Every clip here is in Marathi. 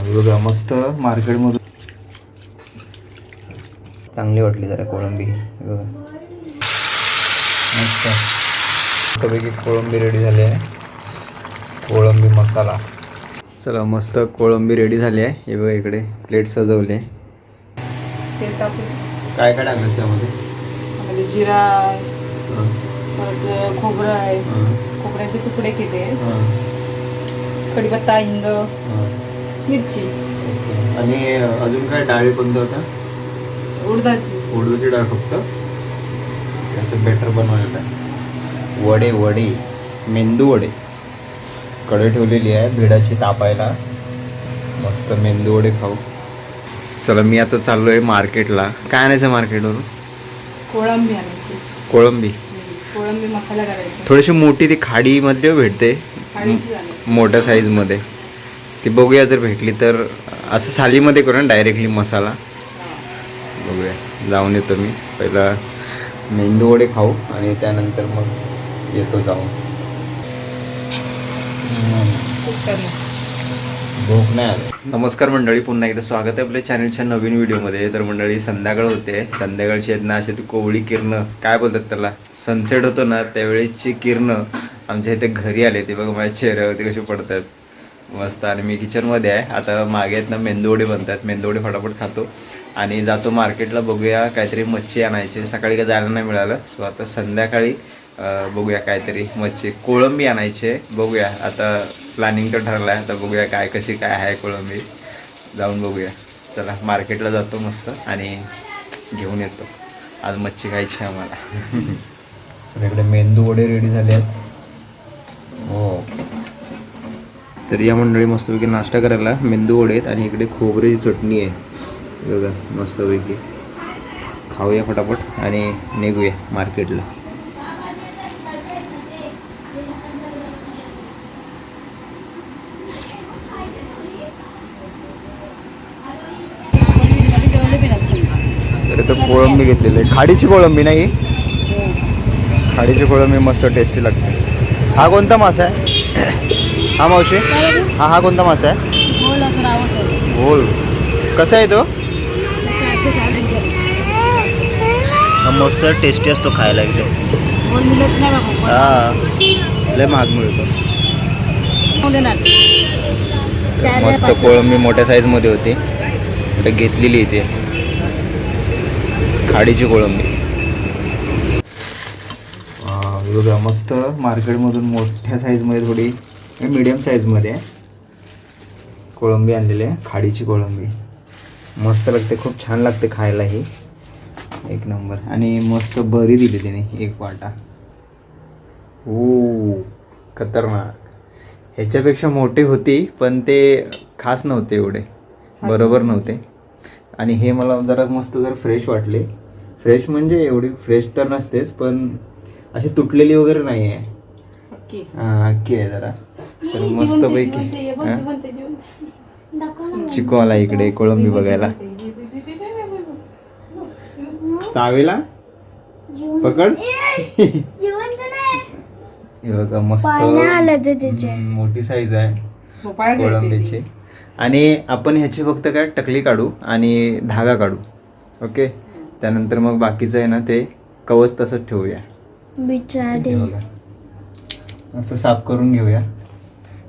बघा मस्त मार्केटमधून चांगली वाटली जरा कोळंबी. बघा मस्त मस्तपैकी कोळंबी रेडी झाली आहे. कोळंबी मसाला. चला मस्त कोळंबी रेडी झाली आहे. हे बघा इकडे प्लेट सजवले. काय काय टाकलं त्यामध्ये? जिरा, परत खोबरं आहे, खोबऱ्याचे तुकडे केले, कढीपत्ता, हिंग, मिरची आणि अजून काय डाळी कोणत्या होत्या? उडदाची डाळ फक्त. असं बेटर बनवायला. वडे मेंदू वडे कडे ठेवलेली आहे भिडाची तापायला. मस्त मेंदू वडे खाऊ. चला मी आता चाललो आहे मार्केटला. काय आणायचं मार्केटवरून? कोळंबी आणायची. कोळंबी मसाला करायचा. थोडीशी मोठी ती खाडीमध्ये भेटते मोठ्या साईजमध्ये. ती बघूया जर भेटली तर. असं सालीमध्ये करू ना डायरेक्टली मसाला. बघूया जाऊन येतो मी. पहिला मेंदू वडे खाऊ आणि त्यानंतर मग येतो जाऊन. भूक नाही आली. नमस्कार मंडळी, पुन्हा एकदा स्वागत आहे आपल्या चॅनलच्या नवीन व्हिडिओमध्ये. तर मंडळी संध्याकाळ होते. संध्याकाळची आहेत ना अशी ती कोवळी किरणं काय बोलतात त्याला, सनसेट होतो ना त्यावेळेसची किरणं आमच्या इथे घरी आले. ते बघा माझ्या चेहऱ्यावरती कशी पडतात मस्त. आणि मी किचनमध्ये आहे आता. मागे आहेत ना मेंदूवडे बनतात. मेंदूवडे फटाफट खातो आणि जातो मार्केटला. बघूया काहीतरी मच्छी आणायची. सकाळी काय जायला नाही मिळालं. सो आता संध्याकाळी बघूया काहीतरी मच्छी कोळंबी आणायची आहे. बघूया आता प्लॅनिंग तर ठरलं आहे. आता बघूया काय कशी काय आहे कोळंबी. जाऊन बघूया. चला मार्केटला जातो मस्त आणि घेऊन येतो. आज मच्छी खायची आहे आम्हाला. सगळीकडे मेंदू वडे रेडी झाले आहेत. हो तर या मंडळी मस्तपैकी नाश्ता करायला मेंदू वडे आहेत आणि इकडे खोबऱ्याची चटणी आहे. बघा मस्तपैकी खाऊया फटाफट आणि निघूया मार्केटला. तर कोळंबी घेतलेली आहे. खाडीची कोळंबी नाही, खाडीची कोळंबी मस्त टेस्टी लागते. हा कोणता मासा आहे? हा मावशी हा कोणता मासा आहे? होल. कसा आहे तो? मस्त टेस्टी असतो खायला एकदम. हा लय महाग मिळतो. मस्त कोळंबी मोठ्या साईजमध्ये होती. आता घेतलेली इथे खाडीची कोळंबी. बघा मस्त मार्केटमधून मोठ्या साईजमध्ये थोडी मीडियम साईजमध्ये कोळंबी आणलेली आहे. खाडीची कोळंबी मस्त लागते. खूप छान लागते खायला ही. एक नंबर. आणि मस्त बरी दिली त्याने एक वाटा. ओ खतरनाक. ह्याच्यापेक्षा मोठी होती पण ते खास नव्हते एवढे, बरोबर नव्हते. आणि हे मला जरा मस्त जरा फ्रेश वाटले. फ्रेश म्हणजे एवढी फ्रेश तर नसतेच पण अशी तुटलेली वगैरे नाही आहे. अख्खी आहे जरा. तर मस्तपैकी चिकू आला इकडे कोळंबी बघायला. चावेला पकड. बघा मस्त मोठी साईज आहे कोळंबीची. आणि आपण ह्याची फक्त काय टकली काढू आणि धागा काढू. ओके. त्यानंतर मग बाकीचं आहे ना ते कवच तसंच ठेवूया. मस्त साफ करून घेऊया.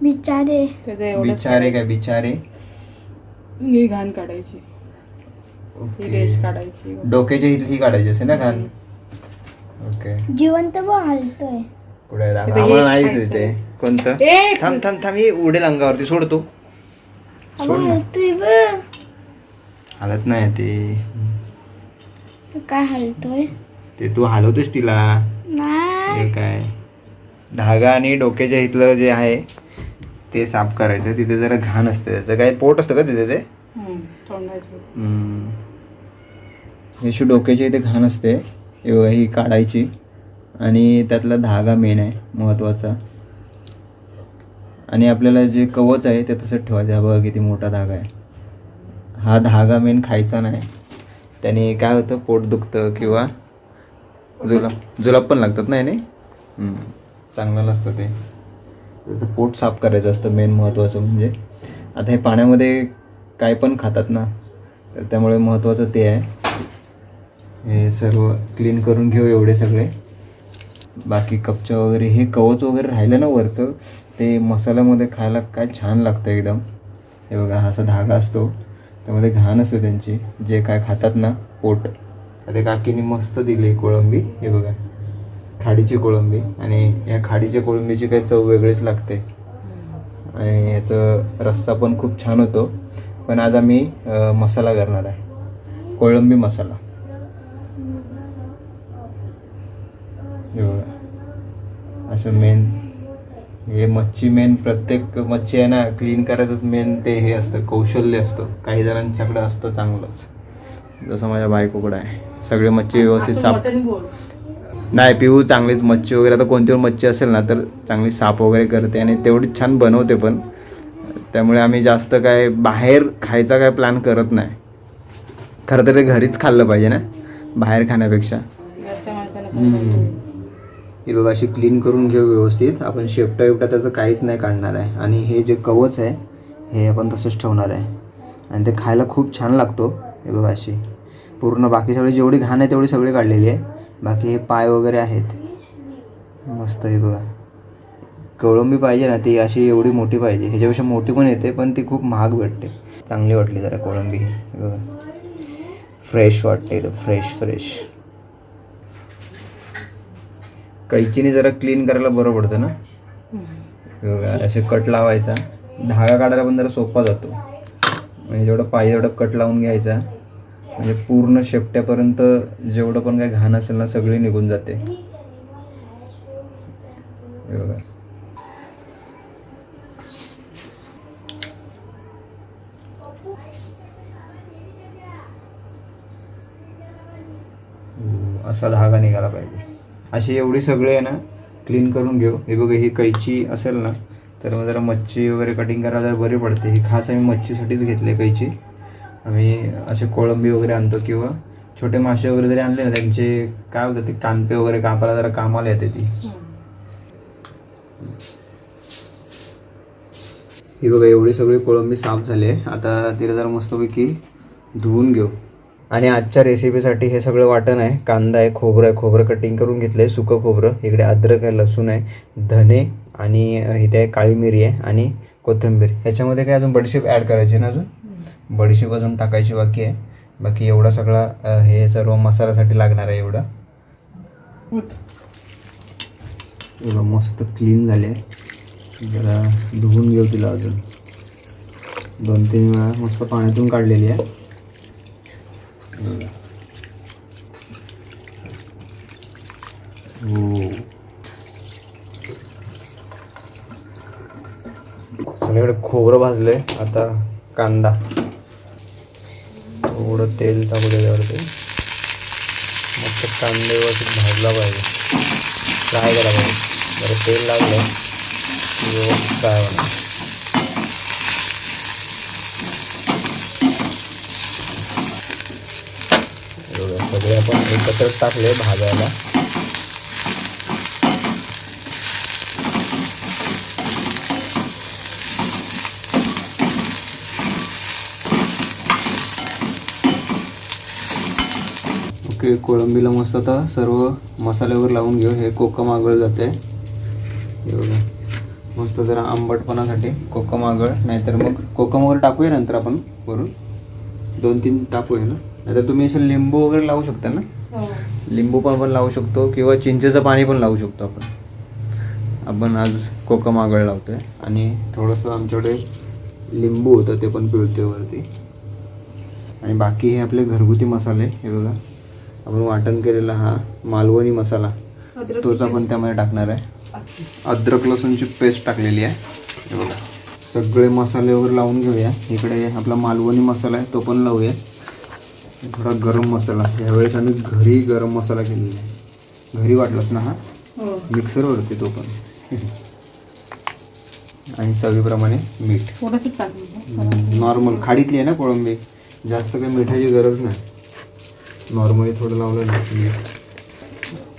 बिचारे काय बिचारे. ही घाण काढायची. काढायची डोक्याच्या इथली काढायची असे ना घाण. ओके. जिवंत हलतोय पुढे आम्हाला नाहीच इथे. कोणतं? थांब थांब थांब. ही उडेल अंगावरती. सोड तू. सोड ना. हालत नाही ते. काय हलतोय ते तू हलवतोस तिला. नाही काय धागा आणि डोक्याच्या इथलं जे आहे ते साफ करायचं. तिथे जरा घाण असते. त्याचं काय पोट असतं का तिथे ते? अशी डोक्याच्या इथे घाण असते. ही काढायची आणि त्यातला धागा मेन आहे महत्त्वाचा. आणि आपल्याला जे कवच आहे ते तसंच ठेवायचं. हा बघा किती मोठा धागा आहे. हा धागा मेन खायचा नाही. त्याने काय होतं पोट दुखतं किंवा जुलाब पण लागतात नाही चांगलं नसतं ते. त्याचं पोट साफ करायचं असतं मेन महत्त्वाचं म्हणजे. आता हे पाण्यामध्ये काय पण खातात ना, तर त्यामुळे महत्त्वाचं ते आहे. हे सर्व क्लीन करून घेऊ एवढे सगळे. बाकी कपचं वगैरे हे कवच वगैरे राहिलं ना वरचं, ते मसाल्यामध्ये खायला काय छान लागतं एकदम. हे बघा, हा असा धागा असतो, त्यामध्ये घाण असते त्यांची, जे काय खातात ना पोट. ते काकीने मस्त दिली कोळंबी. हे बघा, खाडीची कोळंबी, आणि या खाडीच्या कोळंबीची काही चव वेगळीच लागते. आणि याचं रस्सा पण खूप छान होतो. पण आज आम्ही मसाला करणार आहे, कोळंबी मसाला. हे बघा, असं मेन हे मच्छी, मेन प्रत्येक मच्छी आहे ना क्लीन करायचंच मेन ते हे असतं, कौशल्य असतं. काही जणांच्याकडे असतं चांगलंच, जसं माझ्या बायकोकडे आहे. सगळे मच्छी व्यवस्थित साफ. नाही, पिऊ चांगलीच मच्छी वगैरे, आता कोणती मच्छी असेल ना तर चांगली साफ वगैरे करते आणि तेवढी छान बनवते पण. त्यामुळे आम्ही जास्त काय बाहेर खायचा काय प्लॅन करत नाही. खरं तर ते घरीच खाल्लं पाहिजे ना बाहेर खाण्यापेक्षा. घरच्या माणसाला पण पाहिजे. हे बघा, अशी क्लीन करून घेऊ व्यवस्थित. आपण शेपटा बिपटा त्याचं काहीच नाही काढणार आहे. आणि हे जे कवच आहे हे आपण तसंच ठेवणार आहे. आणि ते खायला खूप छान लागतो. हे बघा, अशी पूर्ण बाकी सगळे जेवढी घाण आहे तेवढी सगळी काढलेली आहे. बाकी हे पाय वगैरे आहेत मस्त. हे बघा, कोळंबी पाहिजे ना ती अशी एवढी मोठी पाहिजे. ह्याच्यापेक्षा मोठी पण येते, पण ती खूप महाग भेटते. चांगली वाटली जरा कोळंबी. हे बघा, फ्रेश वाटते एकदम, फ्रेश. कैचीने जरा क्लीन करायला बरं पडतं ना. हे बघा, असे कट लावायचा. धागा काढायला पण जरा सोपा जातो. म्हणजे जेवढं पाहिजे तेवढं कट लावून घ्यायचा, म्हणजे पूर्ण शेपट्यापर्यंत जेवढं पण काही घाण असेल ना सगळी निघून जाते. हे बघा, असा धागा निघाला पाहिजे. अशी एवढी सगळे आहे ना क्लीन करून घेऊ. हे बघा, ही कैची असेल ना तर मग जरा मच्छी वगैरे कटिंग करायला जरा बरी पडते. ही खास आम्ही मच्छीसाठीच घेतली कैची. आम्ही असे कोळंबी वगैरे आणतो किंवा छोटे मासे वगैरे जरी आणले ना त्यांचे काय होतं ते कानपे वगैरे कापायला जरा कामाला येते ती. ही बघा, एवढी सगळी कोळंबी साफ झाली आहे. आता तिला जरा मस्तपैकी धुवून घेऊ. आणि आजच्या रेसिपीसाठी हे सगळं वाटण आहे. कांदा आहे, खोबरं आहे, खोबरं कटिंग करून घेतलं आहे, सुकं खोबरं. इकडे अद्रक आहे, लसूण आहे, धने, आणि इथे आहे काळी मिरी आहे आणि कोथिंबीर. ह्याच्यामध्ये काय अजून बडीशेप ॲड करायची ना, अजून बडीशेप अजून टाकायची बाकी आहे. बाकी एवढा सगळा हे सर्व मसाल्यासाठी लागणार आहे एवढा. मस्त क्लीन झाले. जरा धुवून घेऊ तिला अजून 2-3 वेळा. मस्त पाण्यातून काढलेली आहे. सगळीकडे खोबरं भाजले. आता कांदा, थोडं तेल टाकू त्याच्यावरती. मस्त कांदे व्यवस्थित भाजला पाहिजे, फ्राय करायला पाहिजे. जरा तेल लागलं की व्यवस्थित फ्राय होणार. सगळे आपण एकत्र टाकले भाजायला. ओके, कोळंबीला मस्त आता सर्व मसाल्यावर लावून घेऊ. हे कोकम आगळ जाते. हे बघा, मस्त जरा आंबटपणासाठी कोकम आगळ, नाहीतर मग कोकम वगैरे टाकूया नंतर आपण वरून. 2-3 टाकूया ना. नाहीतर तुम्ही असं लिंबू वगैरे लावू शकता ना. लिंबू पण लावू शकतो किंवा चिंचेचं पाणी पण लावू शकतो आपण आज कोकम आगळ लावतोय. आणि थोडंसं आमच्याकडे लिंबू होतं ते पण पिळतोय वरती. आणि बाकी हे आपले घरगुती मसाले. हे बघा, आपण वाटण केलेला हा मालवणी मसाला, तोच आपण त्यामध्ये टाकणार आहे. अद्रक लसूणची पेस्ट टाकलेली आहे. हे बघा, सगळे मसाले वगैरे लावून घेऊया. इकडे आपला मालवणी मसाला आहे तो पण लावूया. थोडा गरम मसाला, यावेळेस आम्ही घरी गरम मसाला केलेला आहे. घरी वाटलाच ना हा, मिक्सरवरती तो पण. आणि चवीप्रमाणे मीठ थोडंसं टाकलं. नॉर्मल, खाडीतली आहे ना कोळंबी, जास्त काही मिठाची गरज नाही. नॉर्मली थोडं लावलं मीठ.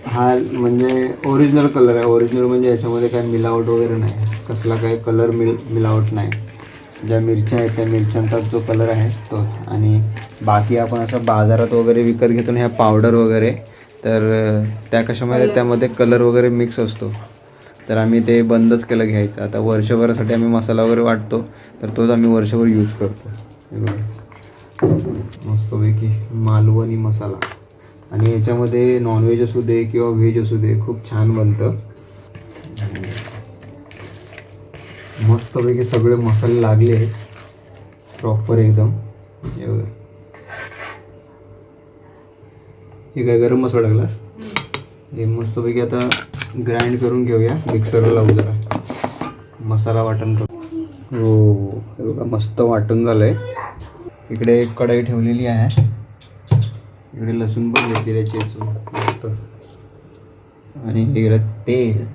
हा म्हणजे ओरिजिनल कलर आहे. ओरिजिनल म्हणजे याच्यामध्ये काय मिलावट वगैरे नाही, कसला काय कलर मिलावट नाही. ज्या मिरच्या आहेत त्या मिरच्यांचा जो कलर आहे तोच. आणि बाकी आपण असं बाजारात वगैरे विकत घेतो ना ह्या पावडर वगैरे, तर त्या कशामध्ये त्यामध्ये कलर वगैरे मिक्स असतो. तर आम्ही ते बंदच केलं घ्यायचं. आता वर्षभरासाठी आम्ही मसाला वगैरे वाटतो, तर तोच आम्ही वर्षभर यूज करतो. हे बघा मस्तपैकी मालवणी मसाला. आणि याच्यामध्ये नॉनव्हेज असू दे किंवा व्हेज असू दे खूप छान बनतं. मस्तपैकी सगळे मसाले लागले प्रॉपर एकदम. हे बघा, हे काय गरम मसाला टाकला. हे मस्तपैकी आता ग्राइंड करून घेऊया, मिक्सरला लावू जरा मसाला वाटण करू. हो हे बघा मस्त वाटण झालंय. इकडे एक कढई ठेवलेली आहे, इकडे लसूण पण घेतलेलं आहे चेचून मस्त. आणि इकडे तेल.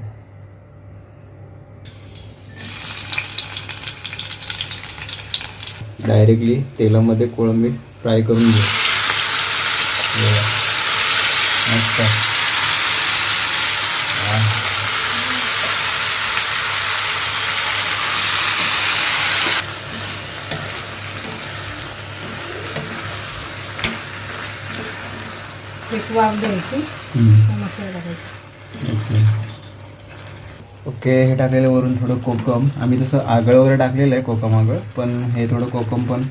डायरेक्टली तेलामध्ये कोळंबी फ्राय करून घेऊ. मस्त. एक वाफ द्यायची, मसाला टाकायचा. ओके, हे टाकलेलं वरून थोडं कोकम. आम्ही तसं आगळ वगैरे टाकलेलं आहे, कोकम आगळ, पण हे थोडं कोकम पण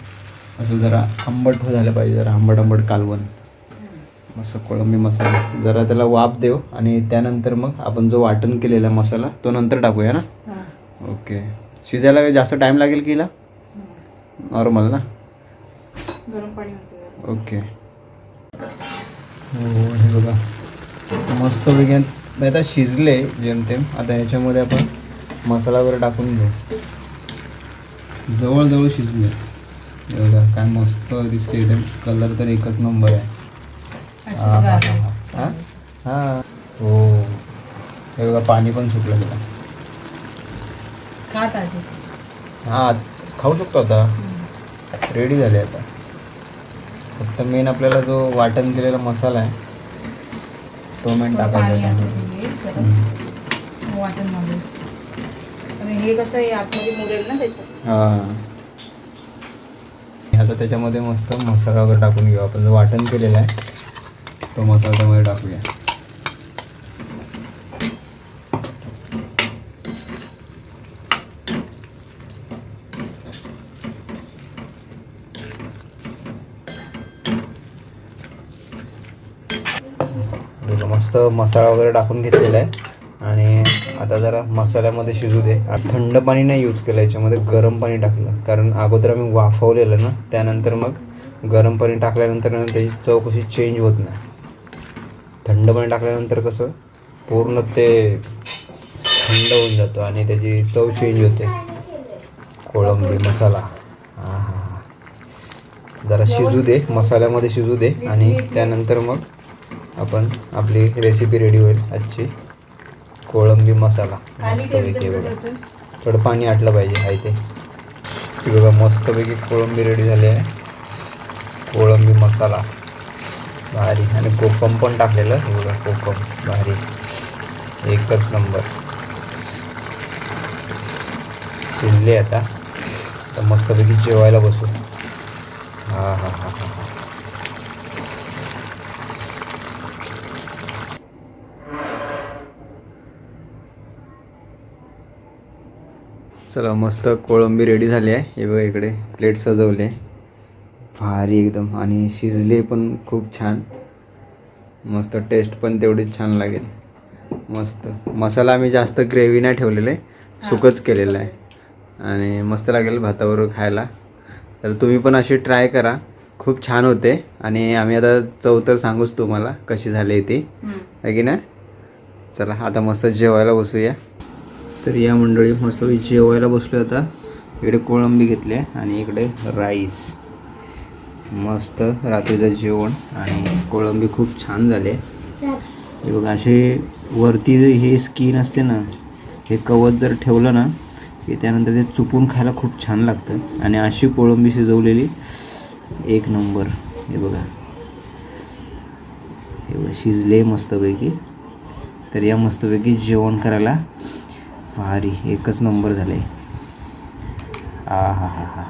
असं जरा आंबट झालं पाहिजे, जरा आंबट कालवण. मस्त कोळंबी मसाला. जरा त्याला वाफ देऊ आणि त्यानंतर मग आपण जो वाटण केलेला मसाला तो नंतर टाकूया ना. ओके. शिजायला जास्त टाईम लागेल की हिला? नॉर्मल ना. गरम पाणी होतं. ओके. हो हे बघा मस्त वेगळ्या आता शिजले जेमतेम. आता ह्याच्यामध्ये आपण मसाला वगैरे टाकून घेऊ. जवळजवळ शिजले. हे बघा काय मस्त दिसते एकदम. कलर तर एकच नंबर आहे. हां हां हो. हे बघा पाणी पण सुटलं त्याला. हां खाऊ शकतो आता. रेडी झाले आता. फक्त मेन आपल्याला जो वाटण केलेला मसाला आहे तो मेन टाकायचा. वाटण मध्ये आणि हे कसं आहे आतमध्ये मुरेल ना त्याच्यात. हां आता त्याच्यामध्ये मस्त मसाला वगैरे टाकून घेऊ. आपण जो वाटण केलेला आहे तो मसाला त्यामध्ये टाकूया. मस्त मसाला वगैरे टाकून घेतलेला आहे. आणि आता जरा मसाल्यामध्ये शिजू दे. थंड पाणी नाही यूज केलं, याच्यामध्ये गरम पाणी टाकलं. कारण अगोदर आम्ही वाफवलेलं ना, त्यानंतर मग गरम पाणी टाकल्यानंतर त्याची चव कशी चेंज होत नाही. थंड पाणी टाकल्यानंतर कसं पूर्ण ते थंड होऊन जातो आणि त्याची चव चेंज होते. कोळंबी मसाला हां हां जरा शिजू दे, मसाल्यामध्ये शिजू दे आणि त्यानंतर मग आपण आपली रेसिपी रेडी होईल आजची. कोळंबी मसाला मस्तपैकी. बघा थोडं पाणी आटलं पाहिजे आहे ते. बघा मस्तपैकी कोळंबी रेडी झाली आहे. कोळंबी मसाला भारी. आणि कोकम पण टाकलेलं. बघा कोकम भारी एकच नंबर. शिजले आता तर मस्तपैकी जेवायला बसू. हां हां हां हां हां. चला मस्त कोळंबी रेडी झाली आहे. हे बघा इकडे प्लेट सजवले भारी एकदम. आणि शिजले पण खूप छान. मस्त टेस्ट पण तेवढीच छान लागेल. मस्त मसाला आम्ही जास्त ग्रेव्ही नाही ठेवलेलं आहे, सुकंच केलेलं आहे. आणि मस्त लागेल भाताबरोबर खायला. तर तुम्ही पण अशी ट्राय करा, खूप छान होते. आणि आम्ही आता चव तर सांगूच तुम्हाला कशी झाली ती आहे की नाही. चला आता मस्त जेवायला बसूया. तर या मंडळी मस्त जेवायला बसलो. आता इकडे कोळंबी घेतली आणि इकडे राईस. मस्त रात्रीचं जेवण. आणि कोळंबी खूप छान झाले. हे बघा असे वरती हे स्किन असते ना, हे कवच जर ठेवलं ना की त्यानंतर ते चुपून खायला खूप छान लागतं. आणि अशी कोळंबी शिजवलेली एक नंबर. हे बघा शिजले मस्तपैकी. तर या मस्तपैकी जेवण करायला भारी एकच नंबर झाले. हा हा हा हा